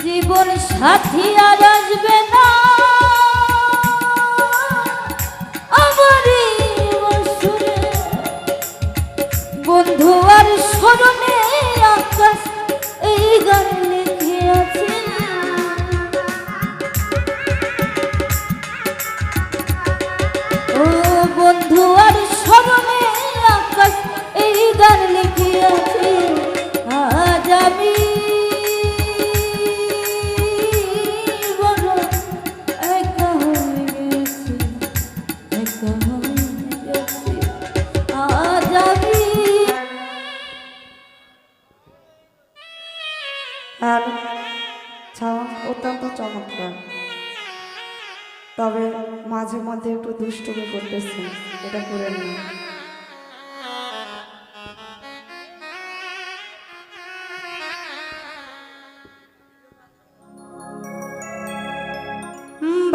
জীবন সাথী আর আসবে না আমারই বছরে, বন্ধু আর স্মরণে আকাশ এই গান লিখে আছে। ও বন্ধু আর স্মরণে আকাশ এই গান লিখে আছে। আজ আমি অত্যন্ত চমৎকার, তবে মাঝে মধ্যে একটু দুষ্টুমি করতেছি, এটা করেন না।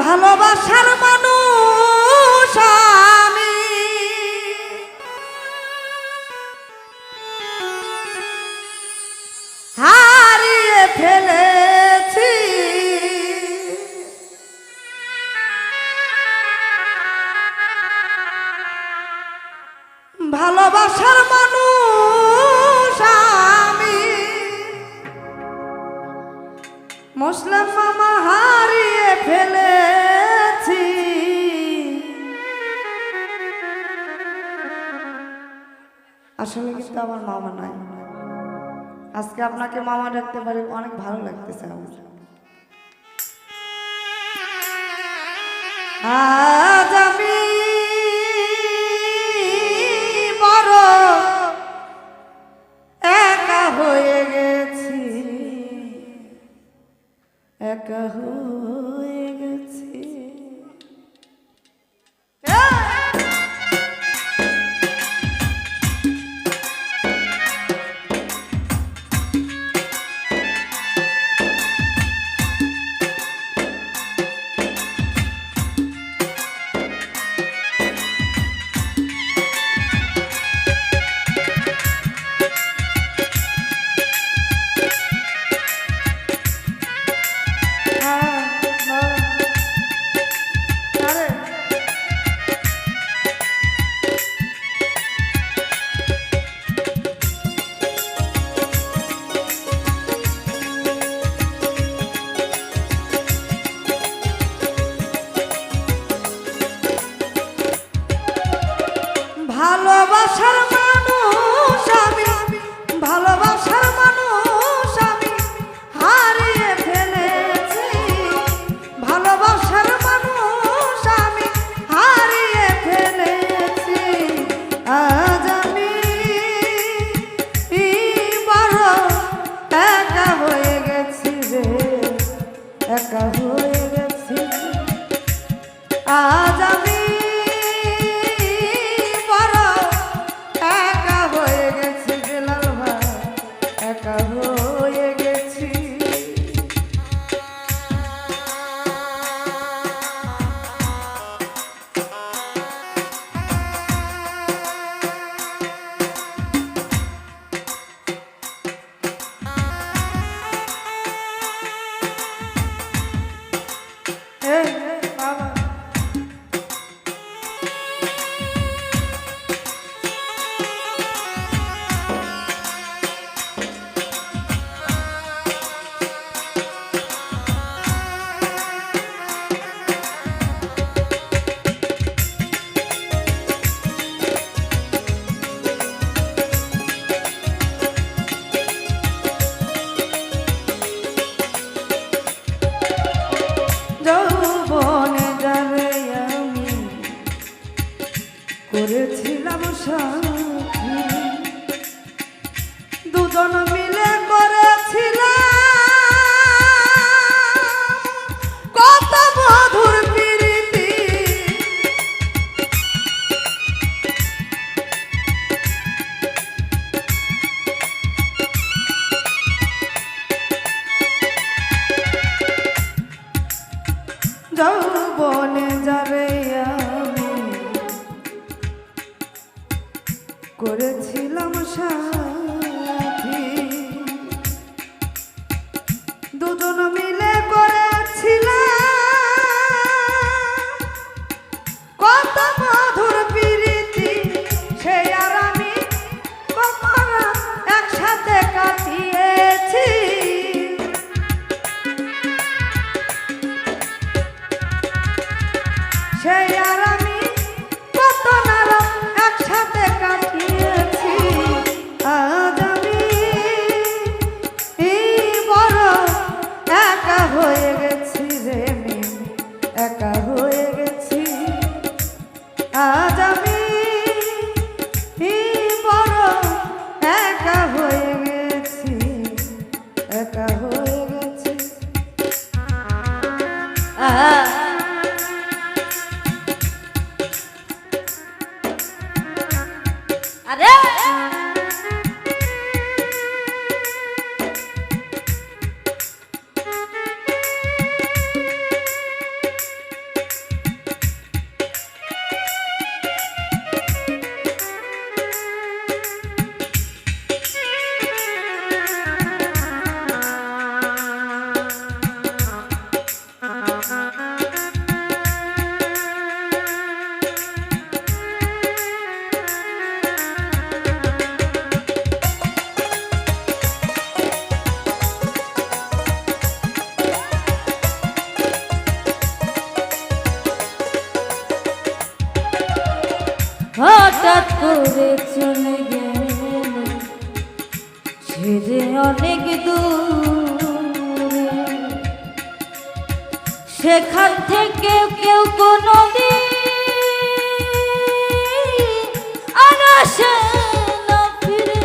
ভালোবাসার মানুষ আমি, হারিয়ে ফেলেছি। ভালোবাসার মানুষ আমি, মুসলিম মামা হারিয়ে ফেলেছি। আসলে কিন্তু আমার মামা নাই, আজকে আপনাকে মামা ডাকতে পারি, অনেক ভালো লাগতেছে আমার। আজ আমি বড় একা হয়ে গেছি, একা হয়ে গেছি। ভালোবাসার মানুষ আমি, ভালোবাসার মানুষ আমি হারিয়ে ফেলেছি। ভালোবাসার মানুষ আমি হারিয়ে ফেলেছি। আজ আমি বড় একা হয়ে গেছি রে, একা হয়ে গেছি। আজ আমি একা হয়ে গেছি। বাবা যৌবনে যাবে আমি করেছিলাম সাথী, দুজন মিলে করেছিলাম কত মধুর প্রীতি। যৌবনে যাবে আমি করেছিলাম সাথী, দুজন মিলে করেছিলাম কত মধুর প্রীতি, সেই আর আমি কখন একসাথে কাটিয়েছি। সেই আর আমি কত নারক একসাথে কাটিয়েছি। আজ আমি বড় একা হয়ে গেছি রে মেয়ে, একা হয়ে গেছি। আজ আমি বড় একা হয়ে গেছি, একা হয়ে গেছি। আরে হঠাৎ করে চলে গেলে ছেড়ে অনেক দূরে, সেখান থেকে কেউ কোনো দিন আর আসে না ফিরে।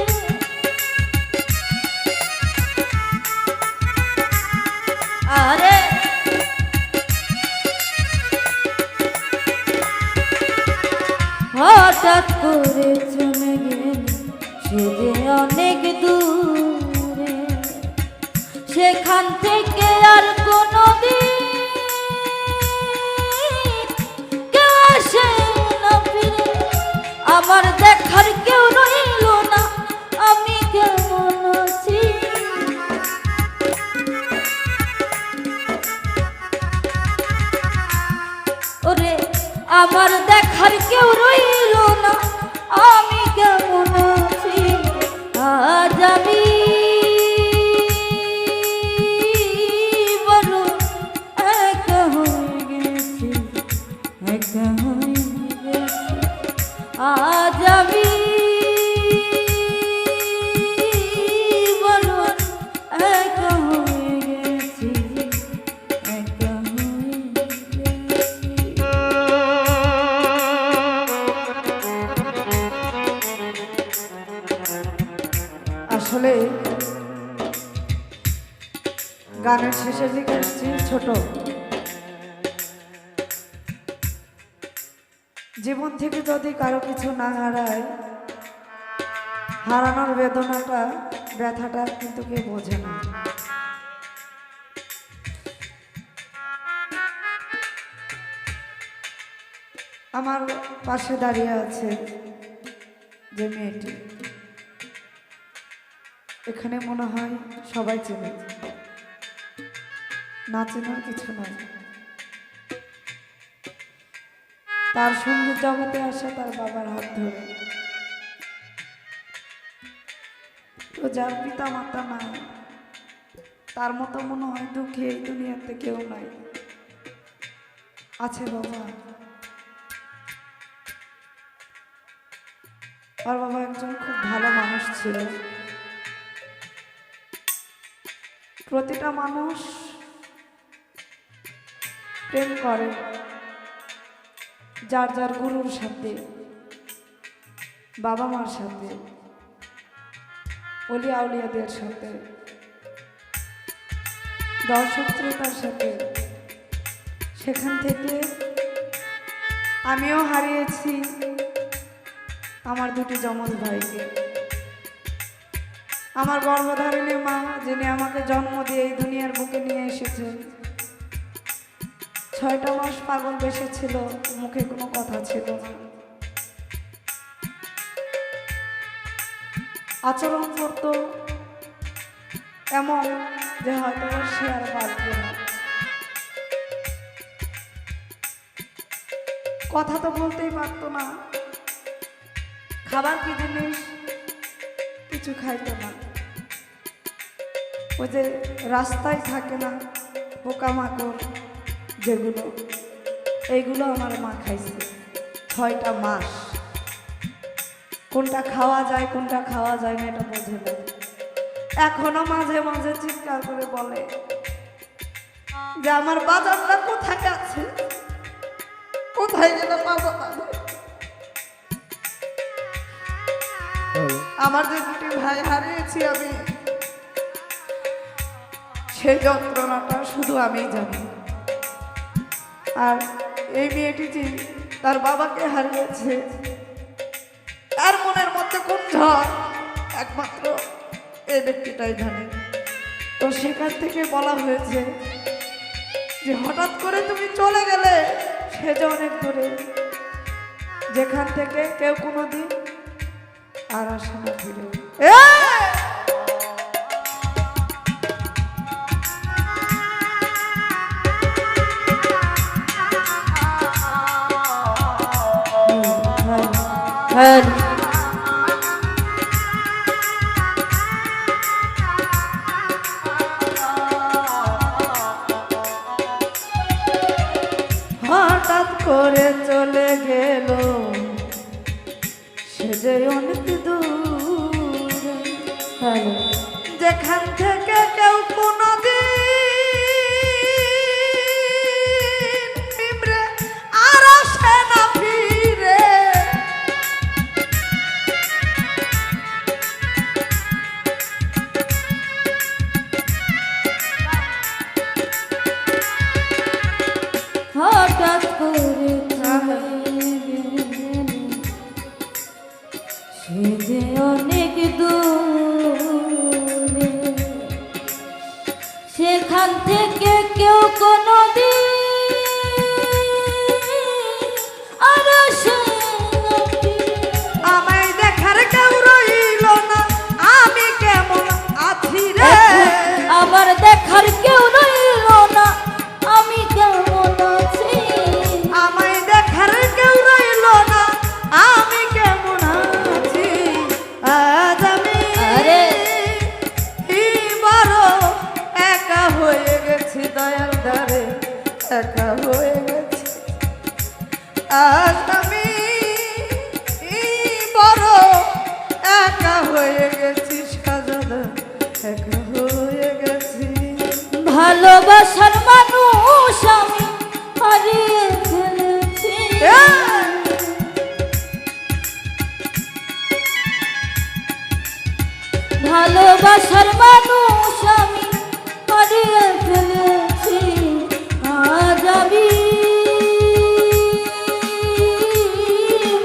আরে হঠাৎ করে চলে গেলে ছেড়ে অনেক দূরে, সেখান থেকে আর কোনো দিন কেউ আসে না ফিরে। আমার দেখার কেউ রইল না, আমি কেমন আছি। ওরে আমার দেখার কেউ রইল না, আমি কেমন আছি। আজ আমি বড় একা হয়ে গেছি, একা হয়ে গেছি। আজ আমি বড় একা হয়ে গেছি, একা হয়ে গেছি। আসলে গানের শেষের দিকে আসছি ছোট। জীবন থেকে যদি কারো কিছু না হারায়, হারানোর বেদনাটা ব্যথাটা কিন্তু কেউ বোঝে না। আমার পাশে দাঁড়িয়ে আছে যে মেয়েটি, এখানে মনে হয় সবাই চেনে, না চেনার কিছু নয়। তার সঙ্গীত জগতে আসে তার বাবার হাত ধরে। তো যার পিতা মাতা নাই, তার মতো মনে হয় দুঃখী এই দুনিয়াতে কেউ নাই। আছে বাবা, আর বাবা একজন খুব ভালো মানুষ ছিল। প্রতিটা মানুষ প্রেম করে যার যার গুরুর সাথে, বাবা মার সাথে, অলি আউলিয়াদের সাথে, দর্শক শ্রোতার সাথে। সেখান থেকে আমিও হারিয়েছি আমার দুটি যমজ ভাইকে। আমার গর্ভধারিণী মা, যিনি আমাকে জন্ম দিয়ে এই দুনিয়ার বুকে নিয়ে এসেছেন, 6টা মাস পাগল বেশে ছিল, মুখে কোনো কথা ছিল না। আচরণ করত এমন যে হয়তো সে আর বাঁচবে না। কথা তো বলতেই পারতো না, খাবার কি জিনিস কিছু খাইতো না। ওই যে রাস্তায় থাকে না পোকামাকড় যেগুলো, এইগুলো আমার মা খাইছে 6টা মাস। কোনটা খাওয়া যায় কোনটা খাওয়া যায় না এটা বোঝে না। এখনো মাঝে মাঝে চিৎকার করে বলে যে আমার বাজারটা কোথায় আছে, কোথায় গেলে পাবো তাদের। আমার যে 2টি ভাই হারিয়েছি আমি, সেই যন্ত্রণাটা শুধু আমিই জানি। আর এই মেয়েটি যে তার বাবাকে হারিয়েছে, তার মনের মধ্যে কোন ঝড় একমাত্র এই ব্যক্তিটাই জানে। তো সেখান থেকে বলা হয়েছে যে হঠাৎ করে তুমি চলে গেলে, সে যে অনেক দূরে, যেখান থেকে কেউ কোনোদিন আর আসে না ফিরে। হঠাৎ করে চলে গেল সে যে অনেক দূরে, যেখান থেকে কেউ কোনোদিন ফিরে আর আসে না ফিরে। হঠাৎ করে সে যে অনেক দূরে, সেখান থেকে কেউ কোনোদিন আর আসে না ফিরে। আমায় দেখার কেউ রইল না, আমি কেমন আছি রে। আমার দেখার কেউ রইল না, আমি কেমন আছি। আমায় দেখার কেউ রইল না, আমি কেমন আছি। আজ আমি বড় একা হয়ে গেছি দয়াল দারে, একা হয়ে গেছি। আজ আমি বড় একা হয়ে গেছি সাজাদা, একা হয়ে গেছি। ভালোবাসার মানুষ আমি হারিয়ে ফেলেছি। ভালোবাসার মানুষ আমি হারিয়ে ফেলেছি। আজ আমি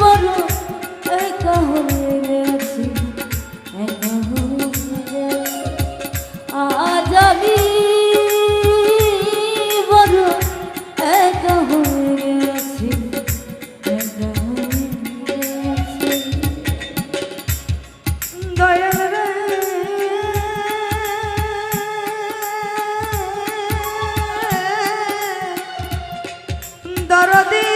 বড় একা হয়ে গেছি, একা হয়ে গেছি। আজ আমি বড় একা হয়ে গেছি, একা হয়ে গেছি। দয়াল রে দরদি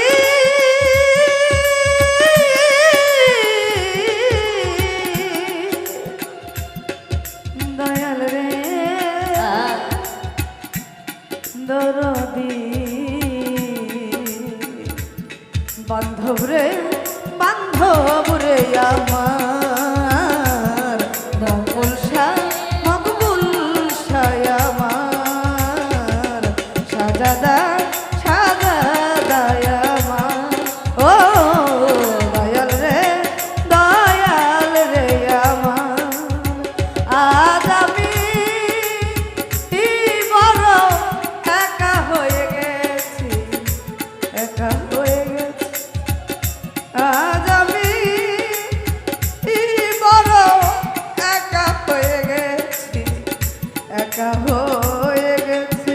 দয়াল রে দরদি বান্ধব রে, বান্ধব রে আমার মকবুল শাহ, মকবুল শাহ আমার সাজাদা, সাজাদা আমার। ও দয়াল রে, দয়াল রে আমার। আজ আমি বড় একা হয়ে গেছি, একা হয়ে গেছি। আজ আমি বড় একা হয়ে গেছি, একা হয়ে গেছি।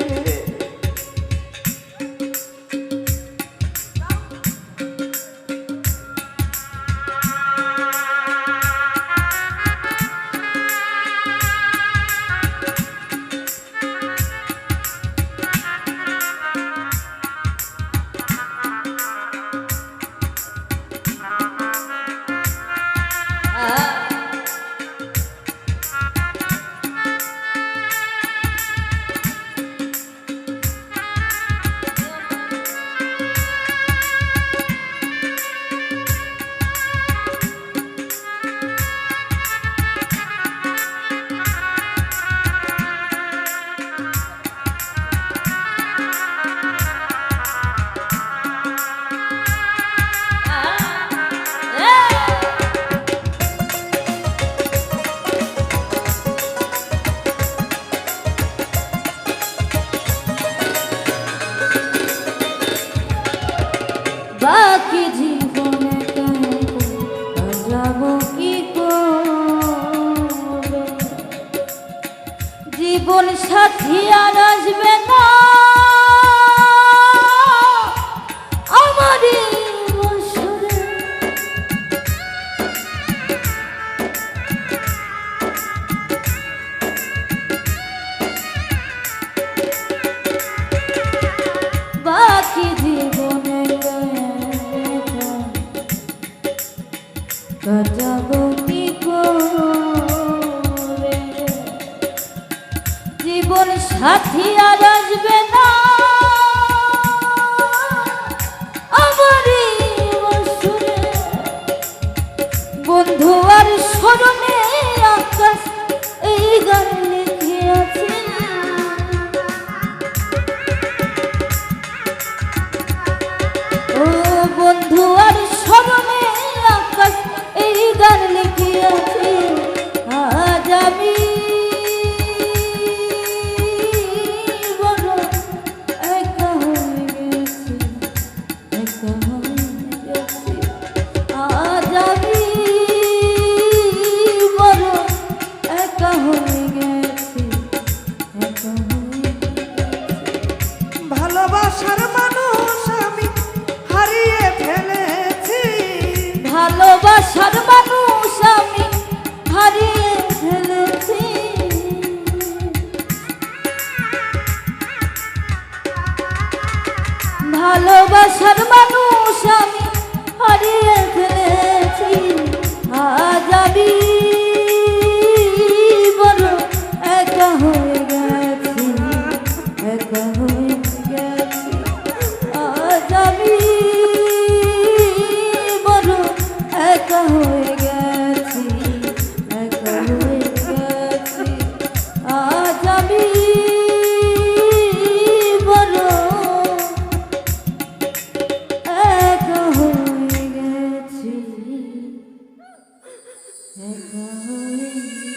ভালোবাসার মানুষ আমি হারিয়ে ফেলেছি, ভালোবাসার মানুষ আমি হারিয়ে ফেলেছি। ভালোবাসার মানুষ আমি হারিয়ে ফেলেছি। আজ আমি বড় একা হয়ে গেছি, একা হয়ে গেছি। আজ আমি বড় একা হয়ে গেছি, একা হয়ে গেছি। আজ আমি বড় একা হয়ে গেছি, একা হয়ে